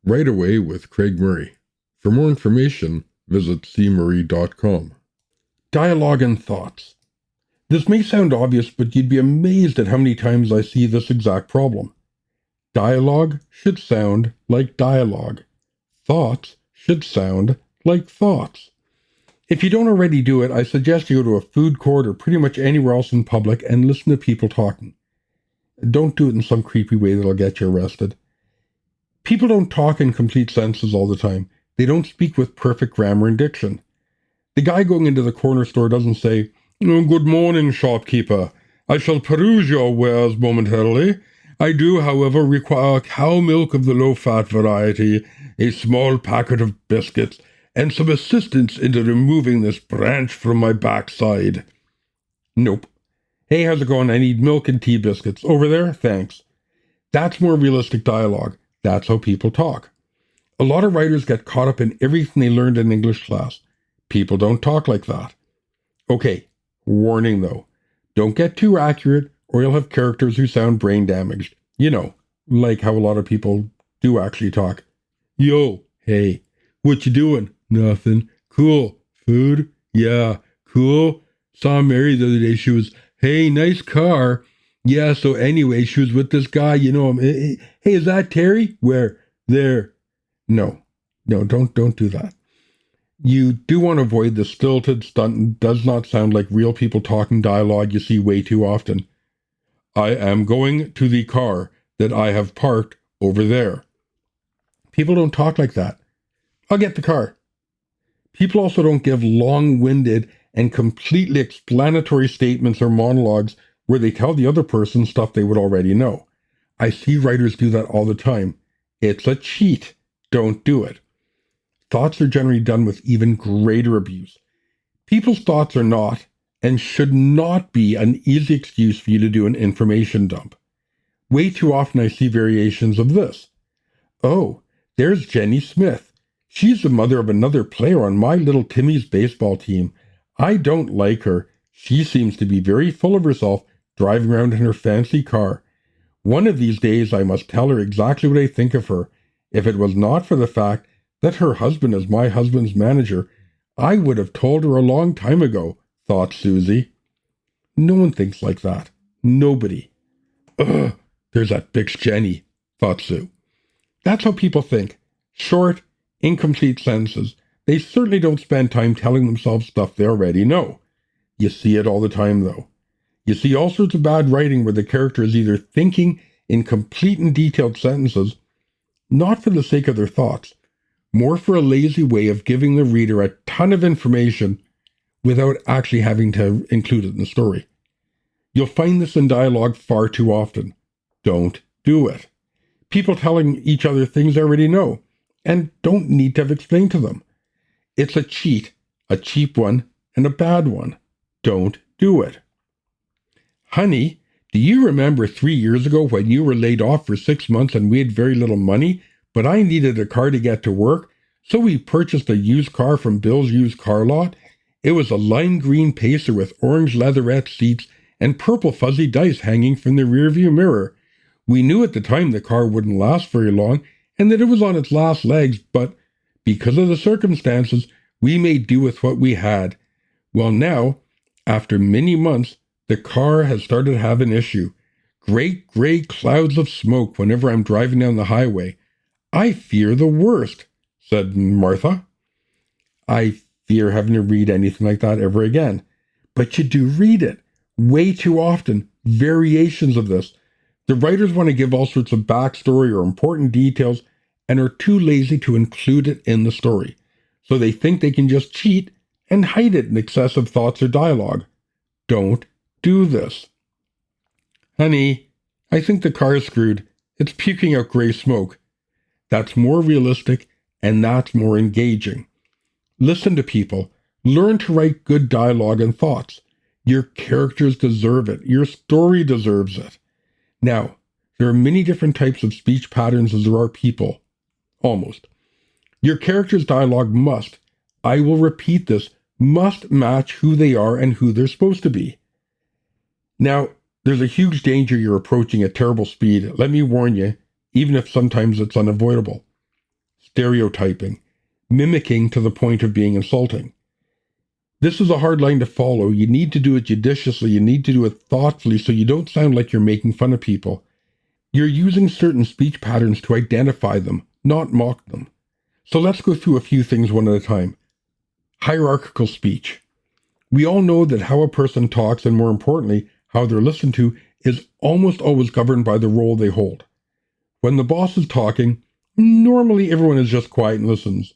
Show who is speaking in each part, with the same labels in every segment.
Speaker 1: Right Away with Craig Murray. For more information, visit cmurray.com. Dialogue and thoughts. This may sound obvious, but you'd be amazed at how many times I see this exact problem. Dialogue should sound like dialogue. Thoughts should sound like thoughts. If you don't already do it, I suggest you go to a food court or pretty much anywhere else in public and listen to people talking. Don't do it in some creepy way that'll get you arrested. People don't talk in complete sentences all the time. They don't speak with perfect grammar and diction. The guy going into the corner store doesn't say, "Oh, good morning, shopkeeper. I shall peruse your wares momentarily. I do, however, require cow milk of the low-fat variety, a small packet of biscuits, and some assistance in removing this branch from my backside." Nope. "Hey, how's it going? I need milk and tea biscuits. Over there? Thanks." That's more realistic dialogue. That's how people talk. A lot of writers get caught up in everything they learned in English class. People don't talk like that. Okay, warning though. Don't get too accurate or you'll have characters who sound brain damaged. You know, like how a lot of people do actually talk. "Yo, hey, what you doing?" "Nothing." "Cool. Food?" "Yeah." "Cool. Saw Mary the other day. She was, hey, nice car." "Yeah, so anyway, she was with this guy, you know him. Hey, is that Terry?" "Where?" "There." No, don't do that. You do want to avoid the stilted, stunt, does not sound like real people talking dialogue you see way too often. "I am going to the car that I have parked over there." People don't talk like that. "I'll get the car." People also don't give long-winded and completely explanatory statements or monologues where they tell the other person stuff they would already know. I see writers do that all the time. It's a cheat. Don't do it. Thoughts are generally done with even greater abuse. People's thoughts are not, and should not be, an easy excuse for you to do an information dump. Way too often I see variations of this. "Oh, there's Jenny Smith. She's the mother of another player on my little Timmy's baseball team. I don't like her. She seems to be very full of herself, driving around in her fancy car. One of these days I must tell her exactly what I think of her. If it was not for the fact that her husband is my husband's manager, I would have told her a long time ago," thought Susie. No one thinks like that. Nobody. "Ugh, there's that bitch Jenny," thought Sue. That's how people think. Short, incomplete sentences. They certainly don't spend time telling themselves stuff they already know. You see it all the time, though. You see all sorts of bad writing where the character is either thinking in complete and detailed sentences, not for the sake of their thoughts, more for a lazy way of giving the reader a ton of information without actually having to include it in the story. You'll find this in dialogue far too often. Don't do it. People telling each other things they already know and don't need to have explained to them. It's a cheat, a cheap one, and a bad one. Don't do it. "Honey, do you remember 3 years ago when you were laid off for 6 months and we had very little money, but I needed a car to get to work, so we purchased a used car from Bill's used car lot? It was a lime green Pacer with orange leatherette seats and purple fuzzy dice hanging from the rearview mirror. We knew at the time the car wouldn't last very long and that it was on its last legs, but because of the circumstances, we made do with what we had. Well, now, after many months, the car has started to have an issue. Great gray clouds of smoke whenever I'm driving down the highway. I fear the worst," said Martha. I fear having to read anything like that ever again. But you do read it. Way too often. Variations of this. The writers want to give all sorts of backstory or important details and are too lazy to include it in the story. So they think they can just cheat and hide it in excessive thoughts or dialogue. Don't do this. "Honey, I think the car is screwed. It's puking out gray smoke." That's more realistic and that's more engaging. Listen to people. Learn to write good dialogue and thoughts. Your characters deserve it. Your story deserves it. Now, there are many different types of speech patterns as there are people. Almost. Your character's dialogue must, I will repeat this, must match who they are and who they're supposed to be. Now, there's a huge danger you're approaching at terrible speed. Let me warn you, even if sometimes it's unavoidable. stereotyping, mimicking to the point of being insulting. This is a hard line to follow. You need to do it judiciously. You need to do it thoughtfully so you don't sound like you're making fun of people. You're using certain speech patterns to identify them, not mock them. So let's go through a few things one at a time. Hierarchical speech. We all know that how a person talks, and more importantly, how they're listened to, is almost always governed by the role they hold. When the boss is talking, normally everyone is just quiet and listens.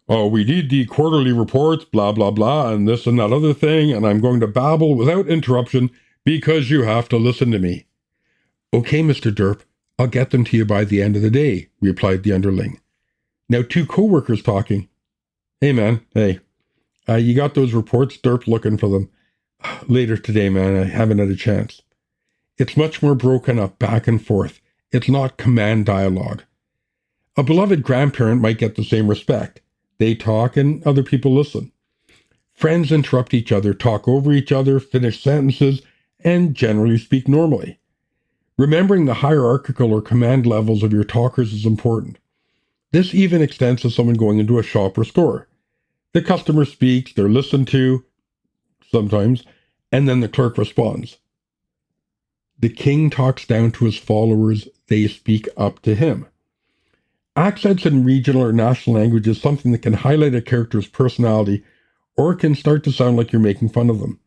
Speaker 1: Oh, we need the quarterly reports, blah, blah, blah, and this and that other thing, and I'm going to babble without interruption because you have to listen to me. Okay, Mr. Derp, I'll get them to you by the end of the day, replied the underling. Now 2 co-workers talking. Hey, man, hey. You got those reports? Derp looking for them. Later today, man, I haven't had a chance. It's much more broken up, back and forth. It's not command dialogue. A beloved grandparent might get the same respect. They talk and other people listen. Friends interrupt each other, talk over each other, finish sentences, and generally speak normally. Remembering the hierarchical or command levels of your talkers is important. This even extends to someone going into a shop or store. The customer speaks, they're listened to, sometimes, and then the clerk responds. The king talks down to his followers, they speak up to him. Accents in regional or national language is something that can highlight a character's personality, or it can start to sound like you're making fun of them.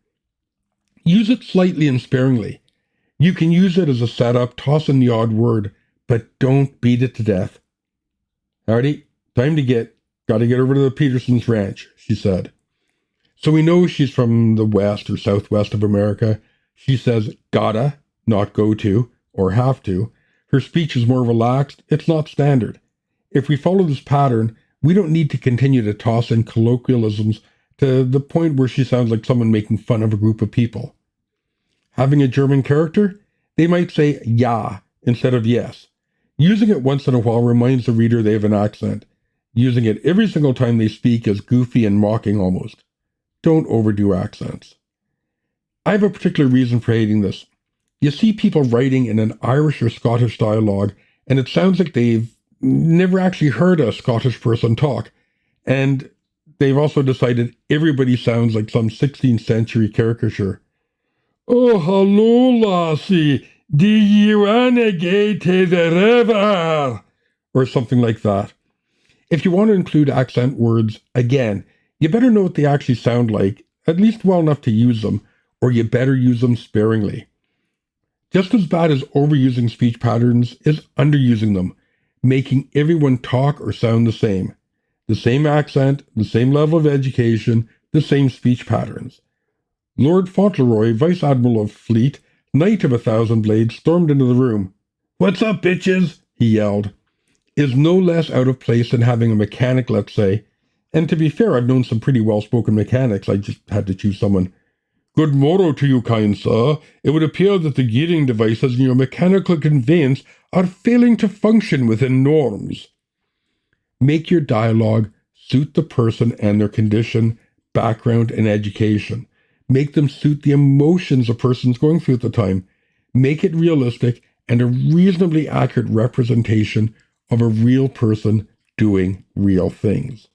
Speaker 1: Use it slightly and sparingly. You can use it as a setup, toss in the odd word, but don't beat it to death. Howdy, time to gotta get over to the Peterson's ranch, she said. So we know she's from the west or southwest of America. She says gotta, not go to, or have to. Her speech is more relaxed. It's not standard. If we follow this pattern, we don't need to continue to toss in colloquialisms to the point where she sounds like someone making fun of a group of people. Having a German character, they might say ja instead of yes. Using it once in a while reminds the reader they have an accent. Using it every single time they speak is goofy and mocking almost. Don't overdo accents. I have a particular reason for hating this. You see people writing in an Irish or Scottish dialogue, and it sounds like they've never actually heard a Scottish person talk, and they've also decided everybody sounds like some 16th century caricature. Oh, hello, lassie, do you wanna go to the river? Or something like that. If you want to include accent words, again, you better know what they actually sound like, at least well enough to use them, or you better use them sparingly. Just as bad as overusing speech patterns is underusing them, making everyone talk or sound the same. The same accent, the same level of education, the same speech patterns. Lord Fauntleroy, Vice Admiral of Fleet, Knight of 1,000 Blades, stormed into the room. "What's up, bitches?" he yelled. Is no less out of place than having a mechanic, let's say. And to be fair, I've known some pretty well-spoken mechanics. I just had to choose someone. "Good morrow to you, kind sir. It would appear that the gearing devices in your mechanical conveyance are failing to function within norms." Make your dialogue suit the person and their condition, background, and education. Make them suit the emotions a person's going through at the time. Make it realistic and a reasonably accurate representation of a real person doing real things.